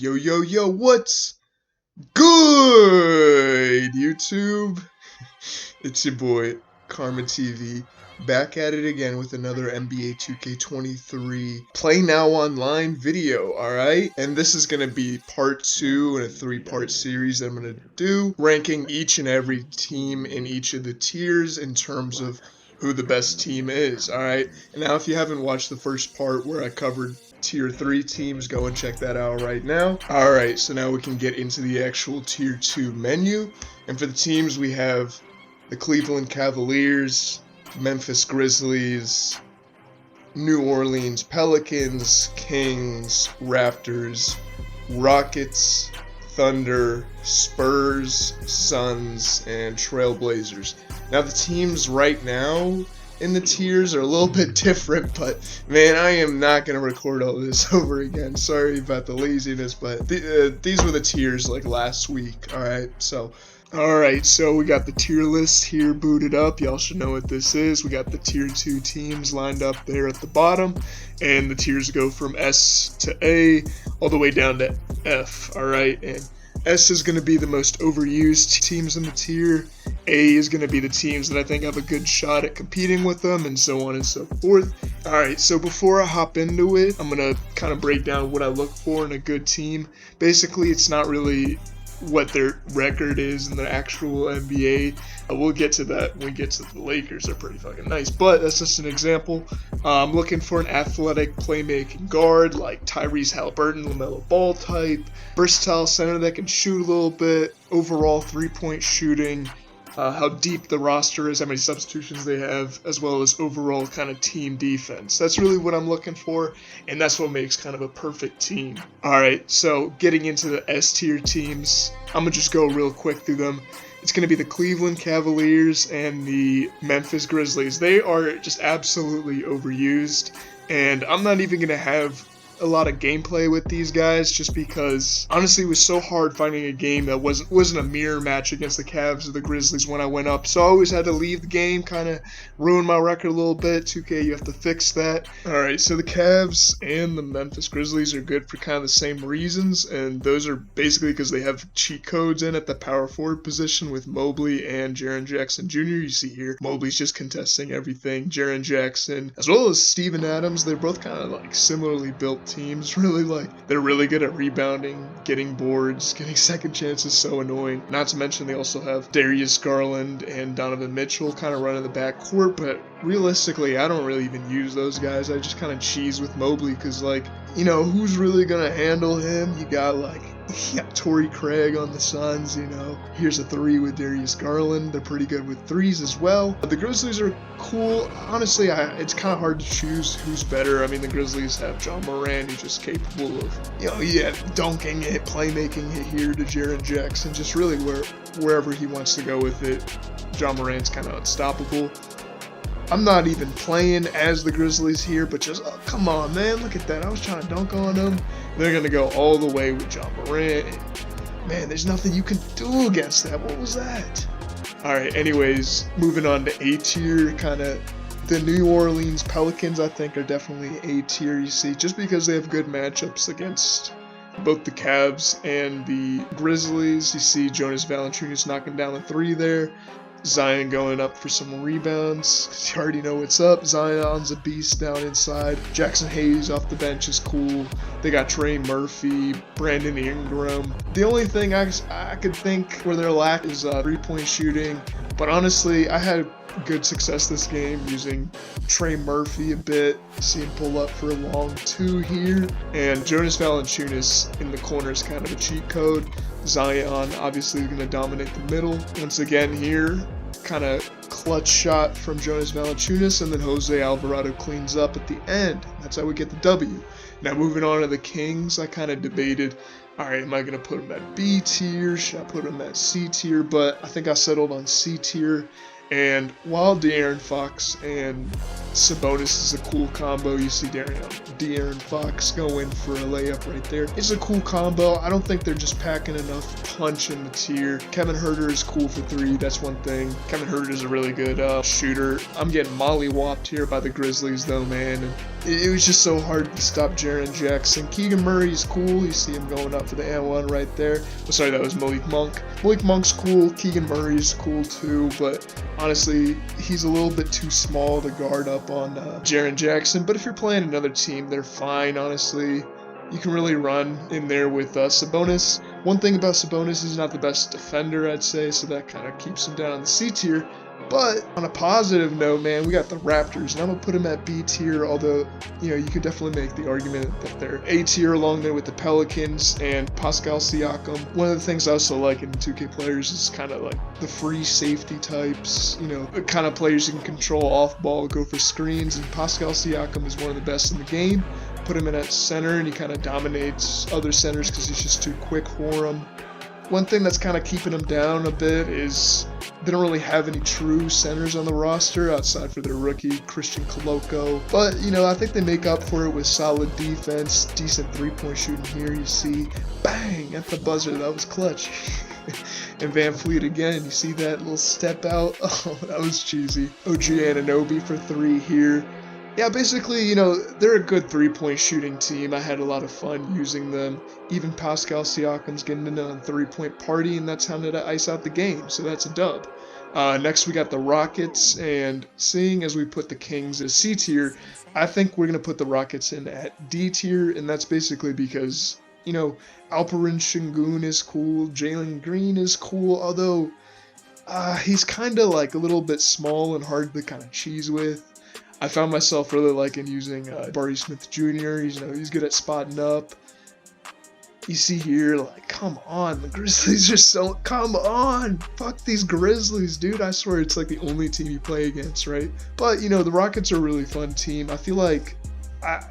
Yo, yo, yo, what's good, YouTube? It's your boy, Karma TV, back at it again with another NBA 2K23 PlayNow Online video, alright? And this is going to be part 2 in a 3-part series that I'm going to do, ranking each and every team in each of the tiers in terms of who the best team is, alright? And now if you haven't watched the first part where I covered Tier 3 teams, go and check that out right now. Alright, so now we can get into the actual Tier 2 menu. And for the teams, we have the Cleveland Cavaliers, Memphis Grizzlies, New Orleans Pelicans, Kings, Raptors, Rockets, Thunder, Spurs, Suns, and Trailblazers. Now the teams right now in the tiers are a little bit different, but man, I am not going to record all this over again. Sorry about the laziness, but these were the tiers like last week, alright? Alright, so we got the tier list here booted up. Y'all should know what this is. We got the tier 2 teams lined up there at the bottom, and the tiers go from S to A all the way down to F, alright? And S is going to be the most overused teams in the tier. A is going to be the teams that I think have a good shot at competing with them, and so on and so forth. Alright, so before I hop into it, I'm going to kind of break down what I look for in a good team. Basically, it's not really what their record is in the actual NBA. We'll get to that when we get to the Lakers. They're pretty fucking nice, but that's just an example. I'm looking for an athletic playmaking guard like Tyrese Halliburton, LaMelo Ball type, versatile center that can shoot a little bit, overall three-point shooting, how deep the roster is, how many substitutions they have, as well as overall kind of team defense. That's really what I'm looking for, and that's what makes kind of a perfect team. Alright, so getting into the S tier teams, I'm going to just go real quick through them. It's going to be the Cleveland Cavaliers and the Memphis Grizzlies. They are just absolutely overused, and I'm not even going to have a lot of gameplay with these guys just because honestly it was so hard finding a game that wasn't a mirror match against the Cavs or the Grizzlies when I went up, so I always had to leave the game, kind of ruin my record a little bit. 2K, you have to fix that. Alright, so the Cavs and the Memphis Grizzlies are good for kind of the same reasons, and those are basically because they have cheat codes in at the power forward position with Mobley and Jaren Jackson Jr. You see here, Mobley's just contesting everything. Jaren Jackson, as well as Steven Adams, they're both kind of like similarly built teams. Really, like, they're really good at rebounding, getting boards, getting second chances, so annoying. Not to mention they also have Darius Garland and Donovan Mitchell kind of running the backcourt, but realistically I don't really even use those guys. I just kind of cheese with Mobley because, like, you know, who's really gonna handle him? You got Torrey Craig on the Suns, you know. Here's a 3 with Darius Garland. They're pretty good with 3s as well. The Grizzlies are cool. Honestly, it's kind of hard to choose who's better. I mean, the Grizzlies have John Moran, who's just capable of, you know, dunking it, playmaking it here to Jaren Jackson, just really wherever he wants to go with it. John Moran's kind of unstoppable. I'm not even playing as the Grizzlies here, but just, oh, come on, man, look at that. I was trying to dunk on them. They're going to go all the way with John Morant. Man, there's nothing you can do against that. What was that? All right, anyways, moving on to A tier, kind of the New Orleans Pelicans, I think, are definitely A tier, you see, just because they have good matchups against both the Cavs and the Grizzlies. You see Jonas Valanciunas knocking down a 3 there. Zion going up for some rebounds, because you already know what's up. Zion's a beast down inside. Jackson Hayes off the bench is cool. They got Trey Murphy, Brandon Ingram. The only thing I could think where they're lack is three-point shooting, but honestly, I had good success this game using Trey Murphy a bit. See him pull up for a long 2 here, and Jonas Valanciunas in the corner is kind of a cheat code. Zion obviously going to dominate the middle. Once again here, kind of clutch shot from Jonas Valanciunas, and then Jose Alvarado cleans up at the end. That's how we get the W. Now moving on to the Kings, I kind of debated, alright, am I going to put them at B tier? Should I put them at C tier? But I think I settled on C tier. And while De'Aaron Fox and Sabonis is a cool combo, you see De'Aaron Fox go in for a layup right there. It's a cool combo. I don't think they're just packing enough punch in the tier. Kevin Huerter is cool for three, that's one thing. Kevin Huerter is a really good shooter. I'm getting mollywopped here by the Grizzlies though, man. And it was just so hard to stop Jaren Jackson. Keegan Murray is cool. You see him going up for the and-1 right there. Oh, sorry, that was Malik Monk. Malik Monk's cool. Keegan Murray's cool too, but honestly, he's a little bit too small to guard up on Jaren Jackson. But if you're playing another team, they're fine, honestly. You can really run in there with Sabonis. One thing about Sabonis, he's not the best defender, I'd say, so that kind of keeps him down in the C tier. But on a positive note, man, we got the Raptors, and I'm going to put them at B tier, although, you could definitely make the argument that they're A tier along there with the Pelicans and Pascal Siakam. One of the things I also like in 2K players is kind of like the free safety types, the kind of players you can control off ball, go for screens, and Pascal Siakam is one of the best in the game. Put him in at center, and he kind of dominates other centers because he's just too quick for him. One thing that's kind of keeping them down a bit is they don't really have any true centers on the roster outside for their rookie, Christian Koloko. But, I think they make up for it with solid defense, decent three-point shooting here. You see, bang, at the buzzer. That was clutch. And Van Fleet again, you see that little step out? Oh, that was cheesy. OG Anunoby for three here. Yeah, basically, they're a good three-point shooting team. I had a lot of fun using them. Even Pascal Siakam's getting in on three-point party, and that's how to ice out the game, so that's a dub. Next, we got the Rockets, and seeing as we put the Kings as C tier, I think we're going to put the Rockets in at D tier, and that's basically because, Alperen Şengün is cool, Jalen Green is cool, although he's kind of like a little bit small and hard to kind of cheese with. I found myself really liking using Jabari Smith Jr. He's good at spotting up. You see here, like, come on, the Grizzlies are so, come on, fuck these Grizzlies, dude. I swear it's like the only team you play against, right? But, the Rockets are a really fun team. I feel like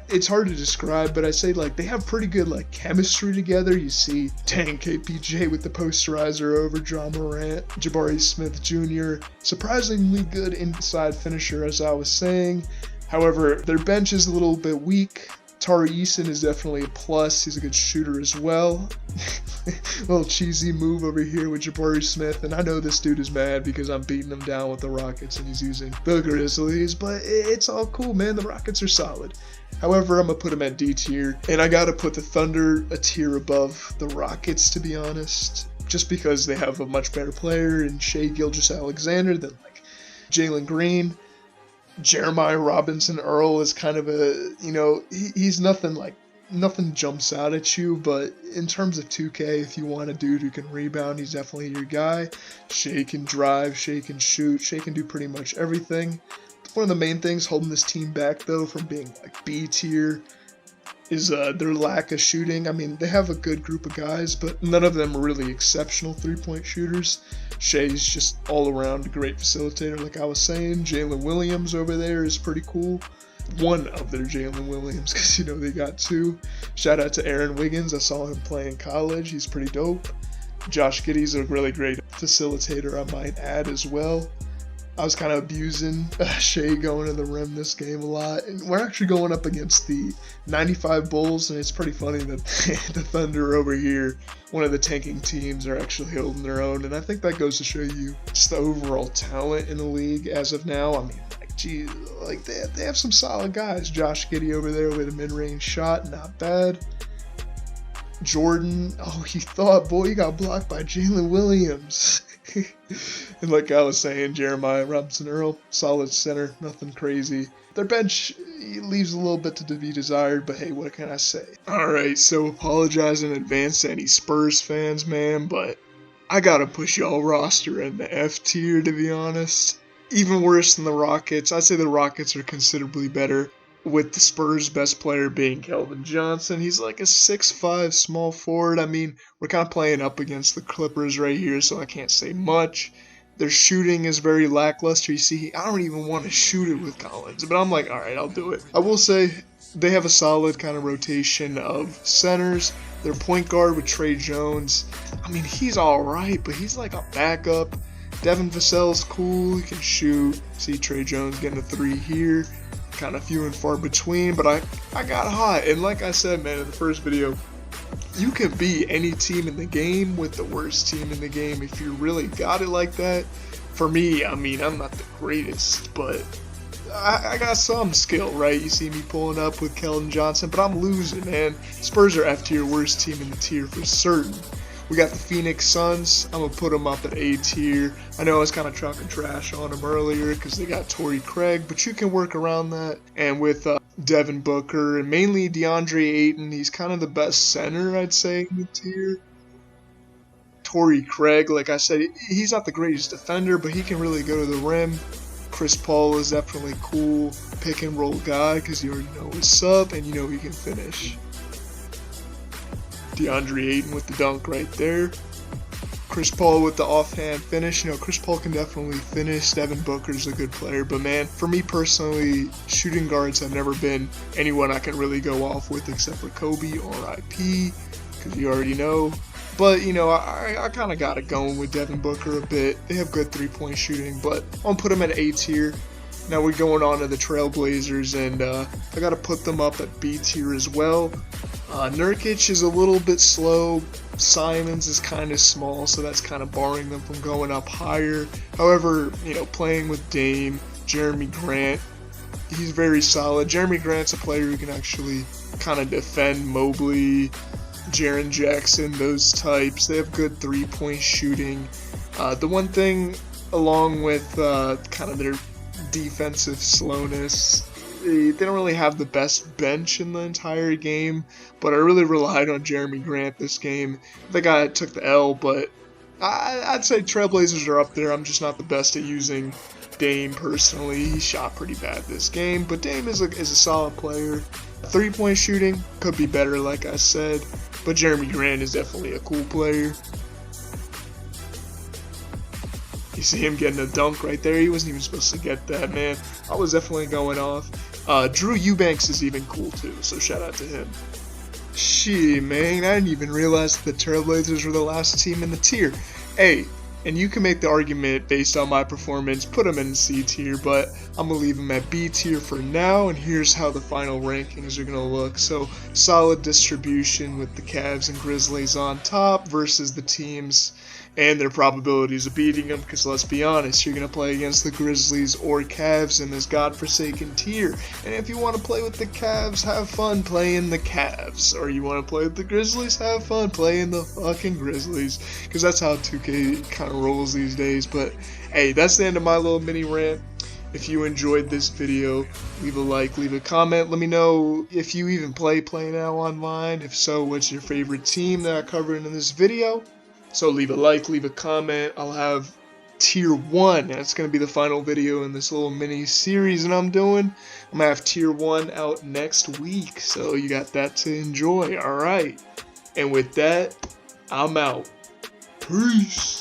it's hard to describe, but I say like they have pretty good like chemistry together. You see Tank KPJ with the posterizer over John Morant, Jabari Smith Jr. Surprisingly good inside finisher, as I was saying. However, their bench is a little bit weak. Tari Eason is definitely a plus. He's a good shooter as well. Little cheesy move over here with Jabari Smith, and I know this dude is mad because I'm beating him down with the Rockets and he's using the Grizzlies, but it's all cool, man. The Rockets are solid. However, I'm going to put them at D tier, and I got to put the Thunder a tier above the Rockets, to be honest, just because they have a much better player in Shai Gilgeous-Alexander than like Jalen Green. Jeremiah Robinson Earl is kind of a, he's nothing jumps out at you, but in terms of 2K, if you want a dude who can rebound, he's definitely your guy. Shai can drive, Shai can shoot, Shai can do pretty much everything. One of the main things holding this team back, though, from being like B tier is their lack of shooting. I mean, they have a good group of guys, but none of them are really exceptional three-point shooters. Shai's just all-around a great facilitator, like I was saying. Jalen Williams over there is pretty cool. One of their Jalen Williams, because, they got two. Shout out to Aaron Wiggins. I saw him play in college. He's pretty dope. Josh Giddey's a really great facilitator, I might add, as well. I was kind of abusing Shai going to the rim this game a lot. And we're actually going up against the 95 Bulls, and it's pretty funny that the Thunder over here, one of the tanking teams, are actually holding their own. And I think that goes to show you just the overall talent in the league as of now. I mean, geez, like they have some solid guys. Josh Giddey over there with a mid-range shot, not bad. Jordan, he got blocked by Jalen Williams. And like I was saying, Jeremiah Robinson Earl, solid center, nothing crazy. Their bench leaves a little bit to be desired, but hey, what can I say? Alright, so apologize in advance to any Spurs fans, man, but I gotta push y'all roster in the F tier, to be honest. Even worse than the Rockets. I'd say the Rockets are considerably better, with the Spurs' best player being Kelvin Johnson. He's like a 6'5" small forward. I mean, we're kind of playing up against the Clippers right here, so I can't say much. Their shooting is very lackluster. You see, I don't even want to shoot it with Collins, but I'm like, all right, I'll do it. I will say they have a solid kind of rotation of centers. Their point guard with Trey Jones, I mean, he's all right, but he's like a backup. Devin Vassell's cool, he can shoot. See Trey Jones getting a 3 here. Kind of few and far between, but I got hot. And like I said, man, in the first video, you can beat any team in the game with the worst team in the game if you really got it like that. For me, I mean, I'm not the greatest, but I got some skill, right? You see me pulling up with Keldon Johnson, but I'm losing, man. Spurs are F tier, worst team in the tier for certain. We got the Phoenix Suns. I'm going to put them up at A tier. I know I was kind of talking trash on them earlier because they got Torrey Craig, but you can work around that. And with Devin Booker and mainly DeAndre Ayton, he's kind of the best center, I'd say, in the tier. Torrey Craig, like I said, he's not the greatest defender, but he can really go to the rim. Chris Paul is definitely cool pick and roll guy because you already know what's up and you know he can finish. DeAndre Ayton with the dunk right there. Chris Paul with the offhand finish. You know, Chris Paul can definitely finish. Devin Booker's a good player. But, man, for me personally, shooting guards have never been anyone I can really go off with except for Kobe or RIP, because you already know. But, you know, I kind of got it going with Devin Booker a bit. They have good three-point shooting, but I'm going to put them at A tier. Now we're going on to the Trailblazers, and I got to put them up at B tier as well. Nurkic is a little bit slow. Simons is kind of small, so that's kind of barring them from going up higher. However, you know, playing with Dame, Jeremy Grant, he's very solid. Jeremy Grant's a player who can actually kind of defend Mobley, Jaren Jackson, those types. They have good three-point shooting. The one thing, along with kind of their defensive slowness, they don't really have the best bench in the entire game, but I really relied on Jeremy Grant this game. The guy took the L, but I'd say Trailblazers are up there. I'm just not the best at using Dame personally. He shot pretty bad this game, but Dame is a solid player. Three-point shooting could be better, like I said, but Jeremy Grant is definitely a cool player. You see him getting a dunk right there. He wasn't even supposed to get that, man. I was definitely going off. Drew Eubanks is even cool too, so shout out to him. Shit, man, I didn't even realize that the Trailblazers were the last team in the tier. Hey, and you can make the argument based on my performance, put them in C tier, but I'm going to leave them at B tier for now, and here's how the final rankings are going to look. So, solid distribution with the Cavs and Grizzlies on top versus the teams and their probabilities of beating them, because let's be honest, you're going to play against the Grizzlies or Cavs in this godforsaken tier, and if you want to play with the Cavs, have fun playing the Cavs, or you want to play with the Grizzlies, have fun playing the fucking Grizzlies, because that's how 2K kind of rolls these days. But hey, that's the end of my little mini rant. If you enjoyed this video, leave a like, leave a comment. Let me know if you even play PlayNow Online. If so, what's your favorite team that I covered in this video? So leave a like, leave a comment. I'll have Tier 1. That's going to be the final video in this little mini series that I'm doing. I'm going to have Tier 1 out next week. So you got that to enjoy. Alright. And with that, I'm out. Peace.